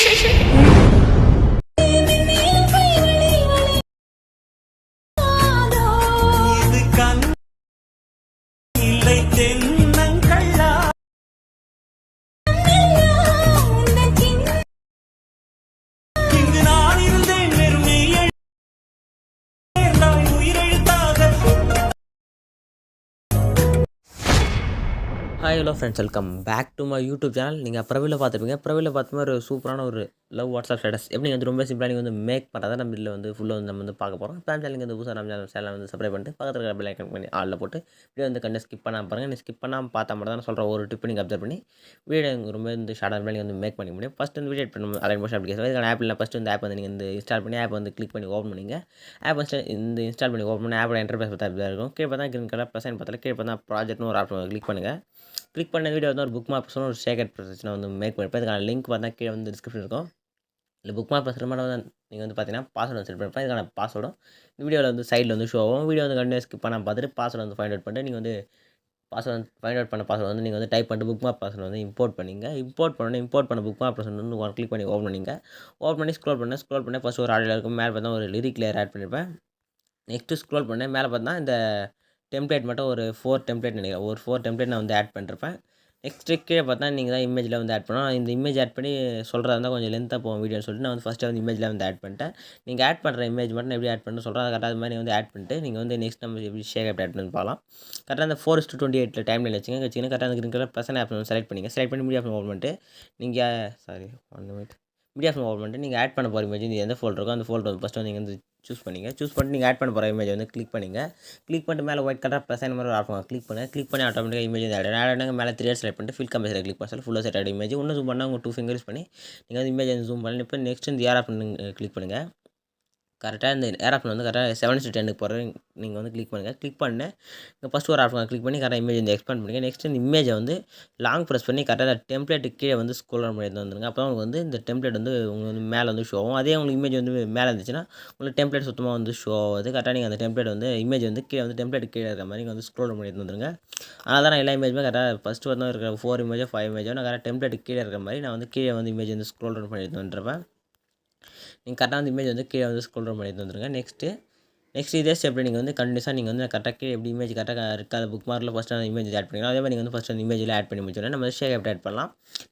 Hi hello friends, welcome back to my YouTube channel. நீங்கள் ப்ரொஃபைலில் பார்த்துருப்பீங்க. ப்ரொஃபைலில் பார்த்துமே ஒரு சூப்பரான ஒரு லவ் வாட்ஸ்அப் ஸ்டேட்டஸ் எப்படி வந்து ரொம்ப சிம்பிளாக நீங்கள் வந்து மேக் பண்ணுறதா நம்ம இதில் வந்து ஃபுல்லாக வந்து நம்ம வந்து பார்க்க போகிறோம். இப்போ சேனல் வந்து புதுசாக நம்ம சேனல் வந்து சப்ஸ்கிரைப் பண்ணிட்டு பக்கத்தில் இருக்கிற பெல் ஐக்கன் பண்ணி ஆளில் போட்டு வீடியோ வந்து கண்டு ஸ்கிப் பண்ணாமல் பாருங்கள். நீங்கள் ஸ்கிப் பண்ணாமல் பார்த்தா மட்டும் தான் சொல்கிற ஒரு டிப் நீங்கள் அப்சர்வ் பண்ணி வீடியோ ரொம்ப வந்து ஷார்ட்டாக நீங்கள் வந்து மேக் பண்ண முடியும். ஃபஸ்ட் வந்து வீடியோ எடிட் பண்ணணும். அலைட் மோஷன் அப்ளிகேஷன் இதுக்கான ஆப்பில் ஃபஸ்ட்டு வந்து ஆப் வந்து நீங்கள் வந்து இன்ஸ்டால் பண்ணி ஆப் வந்து கிளிக் பண்ணி ஓப்பன் பண்ணிங்க. ஆப் வந்து இந்த இன்ஸ்டால் பண்ணி ஓப்பன் பண்ணி ஆப்போட இன்டர்ஃபேஸ் பார்த்தா இருக்கும். கீழே பார்த்தா கிரீன் கலர் ப்ளஸ் பார்த்தால கீழே பார்த்தா ப்ராஜெக்ட்னு ஒரு ஆப்ஷன் கிளிக் பண்ணுங்கள். கிளிக் பண்ண வீடியோ வந்து ஒரு புக் மார்க் ஒரு ஷேகட் ப்ரொசஸ் வந்து மேக் பண்ணிப்பேன். இதுக்கான லிங்க் பார்த்தா கீழே வந்து டிஸ்கிரிப்ஷன் இருக்கும். இல்லை புக் மார்க் ப்ரொசஸ் மட்டும் வந்து நீங்கள் வந்து பார்த்தீங்கன்னா பாஸ்வேர்டு வந்து செட் பண்ணிப்பேன். இதுக்கான பாஸ்வேர்டும் இந்த வீடியோவில் வந்து சைடில் வந்து ஷோ ஆகும். வீடியோ வந்து கண்டினியூ ஸ்கிப் பண்ணாமல் பார்த்துட்டு பாஸ்வேர்டு வந்து ஃபைண்ட் அவுட் பண்ணிட்டு நீங்கள் வந்து பாஸ்வேர்டு ஃபைண்ட் அவுட் பண்ண பாஸ்வேர்டு வந்து நீங்கள் வந்து டைப் பண்ணிட்டு புக் மார்க் பாஸ்வேர்டு வந்து இம்போர்ட் பண்ணிங்க. இம்போர்ட் பண்ண புக் மார்க் பாஸ்வேர்டு வந்து ஒன் கிளிக் பண்ணி ஓப்பன் பண்ணிங்க. ஓப்பன் பண்ணி ஸ்க்ரோல் பண்ண ஃபஸ்ட் ஒரு ஆடியோ இருக்கும். மேலே பார்த்தா ஒரு லிரிக் லேயர் ஆட் பண்ணியிருப்பேன். நெக்ஸ்ட்டு ஸ்க்ரோல் பண்ணேன். மேலே பார்த்தா இந்த டெம்ப்ளேட் மட்டும் ஒரு 4 டெம்ப்ளேட் நினைக்கிறேன். ஒரு 4 டெம்ப்ளேட் நான் வந்து ஆட் பண்ணிருப்பேன். நெக்ஸ்ட்டு கீழே பார்த்தா நீங்கள் தான் இமேஜில் வந்து ஆட் பண்ணணும். இந்த இமேஜ் ஆட் பண்ணி சொல்கிறதா இருந்தால் கொஞ்சம் லென்த்தாக போகும் வீடியோன்னு சொல்லிட்டு நான் வந்து ஃபஸ்ட்டு வந்து இமேஜில் வந்து ஆட் பண்ணிட்டேன். நீங்கள் ஆட் பண்ணுற இமேஜ் மட்டும் எப்படி ஆட் பண்ணணும் சொல்கிறேன். அதை கரெக்டாக அது மாதிரி வந்து ஆட் பண்ணிட்டு நீங்கள் வந்து நெக்ஸ்ட் நம்ம எப்படி ஷேக் ஆட் பண்ணி பார்க்கலாம். கரெக்டாக அந்த 4:28 டைம் லைன் வச்சுக்கோங்க. கரெக்டாக அந்த green colour plus option select பண்ணிங்க. செலக்ட் பண்ணி மீடியா ஆப்ஷன் ஓப்பன் பண்ணிட்டு நீங்கள் மீடியா ஆப்ஷன் ஓப்பன் பண்ணிட்டு நீங்கள் ஆட் பண்ண போகிற இமேஜ் எந்த ஃபோல்டர் இருக்கோ அந்த ஃபோல்டர் வந்து ஃபஸ்ட்டு வந்து நீங்கள் வந்து சூஸ் பண்ணிட்டு நீங்கள் ஆட் பண்ண போகிற இமேஜ் வந்து கிளிக் பண்ணிட்டு மேலே ஒயிட் கலர் ப்ளஸ் மாதிரி ஒரு ஆப்ஷன் கிளிக் பண்ணி ஆட்டோமேட்டிக்காக இமேஜ் வந்து ஆட் ஆடுங்க. மேலே 3 செலக்ட் பண்ணிட்டு ஃபில் கம்பேர் கிளிக் பண்ணி ஃபுல்லாக செட் ஆகிடும் இமேஜ். இன்னும் ஜூம் பண்ணால் உங்கள் 2 ஃபிங்கர்ஸ் பண்ணி நீங்கள் வந்து இமேஜ் வந்து ஜூம் பண்ணி இப்போ நெக்ஸ்ட் இந்த ஏர் ஆப்ஷன் கிளிக் பண்ணுங்கள். கரெக்டாக இந்த ஏர் ஆப்ஷன் வந்து கரெக்டாக 7:10 போகிற நீங்கள் வந்து கிளிக் பண்ணுங்கள். கிளிக் பண்ண இங்கே ஃபஸ்ட்டு ஒரு ஆப்ஷன் கிளிக் பண்ணி கரெக்டாக இமேஜ் வந்து எக்ஸ்பேண்ட் பண்ணிங்க. நெக்ஸ்ட் இந்த இமேஜை வந்து லாங் ப்ரெஸ் பண்ணி கரெக்டாக டெம்ப்ளேட்டு கீழே வந்து ஸ்க்ரோல் பண்ணி வந்துருங்க. அப்போ உங்களுக்கு வந்து இந்த டெம்ப்ளேட் வந்து உங்களுக்கு வந்து மேலே வந்து ஷோ ஆகும். அதே உங்களுக்கு இமேஜ் வந்து மேலே இருந்துச்சுன்னா உங்களுக்கு டெம்ப்ளேட் சுத்தமாக வந்து ஷோ ஆகுது. கரெக்டாக நீங்கள் அந்த டெம்ப்ளேட் வந்து இமேஜ் வந்து கீழே வந்து டெம்ப்ளேட் கீழே இருக்கிற மாதிரி நீங்கள் வந்து ஸ்க்ரோல் பண்ணி வந்துருங்க. அதனால் தான் நான் எல்லா இமேஜுமே கரெக்டாக ஃபஸ்ட்டு வந்து இருக்கிற 4 இமேஜோ 5 இமேஜோ நான் கரெக்டாக டெம்ப்ளேட் கீழே இருக்கிற மாதிரி நான் வந்து கீழே வந்து இமேஜ் வந்து ஸ்க்ரோல் பண்ணி வந்துருப்பேன். நீங்கள் கரெக்டாக வந்து இமேஜ் வந்து கீழே வந்து ஸ்க்ரோல் டவுன் பண்ணி வந்துருங்க. நெக்ஸ்ட் இதே ஸ்டெப்பில் நீங்கள் வந்து கண்டினியூஸாக நீங்கள் வந்து கரெக்டாக எப்படி இமேஜ் கரெக்டாக இருக்காது புக் மார்க்கில் ஃபஸ்ட்டு அந்த இமேஜ் ஆட் பண்ணிக்கலாம். அதே மாதிரி நீங்கள் வந்து ஃபஸ்ட்டு அந்த இமேஜில் ஆட் பண்ணி முடிச்சோன்னா நம்ம ஷேக் ஆட் பண்ணலாம்.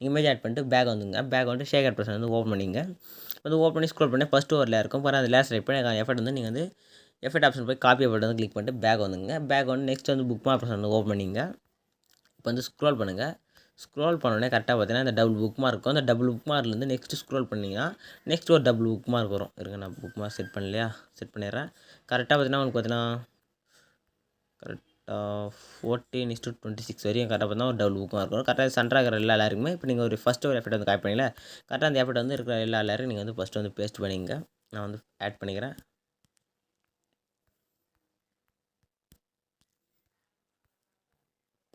இமேஜ் ஆட் பண்ணிட்டு பேக் வந்து ஷேக் ஆட் வந்து ஓப்பன் பண்ணிங்க. வந்து ஓப்பன் பண்ணி ஸ்க்ரோல் பண்ணி ஃபஸ்ட்டு ஒரு லேயர் இருக்கும். பாருங்கள் அந்த லேயர் செலக்ட் பண்ணி எஃபெக்ட் வந்து நீங்கள் வந்து எஃபெக்ட் ஆப்ஷன் போய் காப்பி எஃபெக்ட் வந்து கிளிக் பண்ணிட்டு பேக் வந்து நெக்ஸ்ட் வந்து புக் மார்க் வந்து ஓப்பன் பண்ணிங்க. இப்போ வந்து ஸ்க்ரோல் பண்ணுங்கள். ஸ்க்ரோல் பண்ணோடனே கரெக்டாக பார்த்தீங்கன்னா இந்த டபுள் புக் மார்க் இருக்கும். அந்த டபுள் புக் மார்க்லேருந்து நெக்ஸ்ட்டு ஸ்க்ரோல் பண்ணிங்கன்னா நெக்ஸ்ட் ஒரு டபுள் புக் மார்க் வரும். இருங்க நான் புக் மார்க் செட் பண்ணிடுறேன். கரெக்டாக பார்த்தீங்கன்னா உங்களுக்கு பார்த்தீங்கன்னா கரெக்டாக 14:26 வரையும் கரெக்டாக பார்த்தா ஒரு டபுள் புக் மார்க் வரும். கரெக்டாக சென்டராக இருக்கிற எல்லாருக்குமே இப்போ நீங்கள் ஒரு ஃபஸ்ட்டு ஒரு எஃபெக்ட் வந்து காப்பி பண்ணிங்களா கரெக்டாக அந்த எஃபெக்ட் வந்து இருக்கிற எல்லா எல்லாருக்கும் நீங்கள் வந்து ஃபஸ்ட்டு வந்து பேஸ்ட் பண்ணிங்க. நான் வந்து ஆட் பண்ணிக்கிறேன்.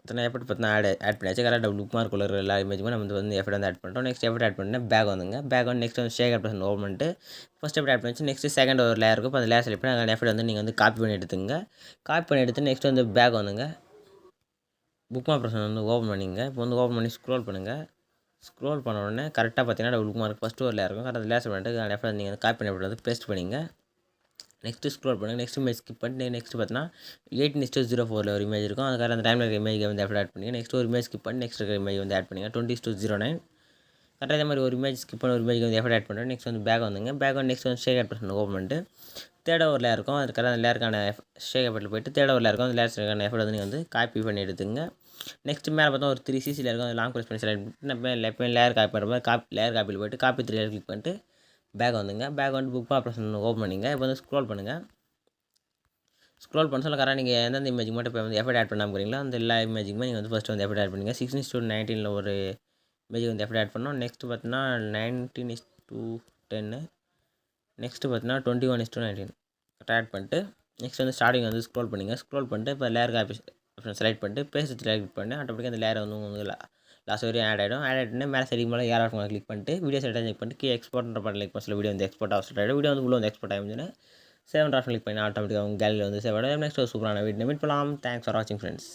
இத்தனை எஃபெக்ட் பார்த்தா ஆட் பண்ணியாச்சு. கரெக்டாக டபுள் புக் மார்க் உள்ள எல்லா இமேஜுமே நம்ம வந்து எஃபெக்ட் வந்து ஆட் பண்ணிட்டோம். நெக்ஸ்ட் எஃபெக்ட் ஆட் பண்ணி பேக் வந்து நெக்ஸ்ட் வந்து ஷேக் ஆட் பண்ணி ஓப்பன் பண்ணிட்டு ஃபஸ்ட் எஃபெக்ட் ஆட் பண்ணிச்சு. நெக்ஸ்ட் செகண்ட் ஒரு லேயர் இருக்கும். அந்த லேயர் செலக்ட் பண்ணி அந்த எஃபெக்ட் வந்து நீங்கள் வந்து காப்பி பண்ணி எடுத்து நெக்ஸ்ட் வந்து பேக் புக் மார்க் வந்து ஓப்பன் பண்ணிங்க. இப்போ வந்து ஓப்பன் பண்ணி ஸ்க்ரோல் பண்ணுங்கள். ஸ்க்ரோல் பண்ண உடனே கரெக்டாக பார்த்தீங்கன்னா டபுள் புக் மார்க் ஃபஸ்ட்டு ஒரு லேயர் இருக்கும். கரெக்டாக லேயர் பண்ணிட்டு அந்த எஃபெக்ட் நீங்கள் காப்பி பண்ணி வந்து பேஸ்ட் பண்ணிங்க. நெக்ஸ்ட்டு ஸ்க்ரோல் பண்ணுங்கள். நெக்ஸ்ட் இமேஜ் ஸ்கிப் பண்ணிட்டு நெக்ஸ்ட் பார்த்தீங்கன்னா 18:04 ஒரு இமேஜ் இருக்கும். அதுக்காக அந்த டைமில் இருக்கிற இமேஜ் வந்து ஆட் பண்ணிங்க. நெக்ஸ்ட் ஒரு இமேஜ் ஸ்கிப் பண்ணி நெக்ஸ்ட் இருக்கிற இமேஜ் வந்து ஆட் பண்ணிங்க. 20:09 கரெக்டாக இதே மாதிரி ஒரு இமேஜ் ஸ்கிப் பண்ணி ஒரு இமேஜ் வந்து எஃபெக்ட் ஆட் பண்ணுறேன். நெக்ஸ்ட் வந்து பேக் நெக்ஸ்ட் வந்து ஷேக் ஆட் பண்ணி ஓப்பன் பண்ணிட்டு தேர்ட் ஒரு லேயர் இருக்கும். அதுக்காக அந்த லேயருக்கான ஷேக் ஆப்பில் போய்ட்டு தேர்ட் ஒரு லேயர் இருக்கும். அந்த லேயருக்கான எஃபெக்ட் வந்து நீங்கள் வந்து காப்பி பண்ணி எடுத்துங்க. நெக்ஸ்ட் மேலே பார்த்தா ஒரு 3 சிசியில் இருக்கும். லாங் ப்ரெஸ் பண்ணி செலக்ட் பண்ணிட்டு நம்ம லேயர் காப்பி பண்ணுற மாதிரி லேயர் காப்பியில் போய்ட்டு காப்பி 3 லேயர் கிளிக் பண்ணிட்டு பேக் வந்து புக் மார்க் ஓப்பன் பண்ணிங்க. இப்போ வந்து ஸ்க்ரோல் பண்ணுங்கள். ஸ்க்ரோல் பண்ண சொல்ல கரெக்டாக நீங்கள் எந்தெந்த இமேஜுக்கு மட்டும் இப்போ வந்து எஃபெக்ட் ஆட் பண்ணாமல் போகிறீங்களோ அந்த எல்லா இமேஜுக்குமே நீங்கள் வந்து ஃபஸ்ட்டு வந்து எஃபெக்ட் ஆட் பண்ணுங்கள். 16:19 ஒரு இமேஜ் வந்து எஃபெக்ட் ஆட் பண்ணோம். நெக்ஸ்ட் பார்த்தீங்கன்னா 19:10 நெக்ஸ்ட்டு பார்த்தீங்கன்னா 21:19 கரெக்டாக ஆட் பண்ணிட்டு நெக்ஸ்ட் வந்து ஸ்டார்டிங் வந்து ஸ்க்ரோல் பண்ணிட்டு இப்போ லேயர் காப்பி ஆப்ஷன் செலக்ட் பண்ணிட்டு பேஸ்ட் கிளிக் பண்ணி ஆட்டோமேட்டிக்காக அந்த லேயர் வந்து லாஸ்ட் வரையும் ஆட் ஆகிடும். மேலே சரி மேலே ஏர் ஆஃப் கிளிக் பண்ணிட்டு வீடியோ செட் செக் பண்ணிட்டு எக்ஸ்போர்ட்ன்ற பட்டன் கிளிக் பண்ணி வீடியோ வந்து எக்ஸ்போர்ட் ஆஃப் ஆகிடும். வீடியோ வந்து உள்ள வந்து எக்ஸ்போர்ட் ஆகிடுச்சுன்னா 7 கிளிக் பண்ணி ஆட்டோமேட்டிக்காக உங்கள் கேலரியில் வந்து சேவ் ஆகிடும். நெக்ஸ்ட் ஒரு சூப்பரான வீடியோ மீட் பண்ணலாம். தேங்க்ஸ் ஃபார் வாட்சிங் ஃப்ரெண்ட்ஸ்.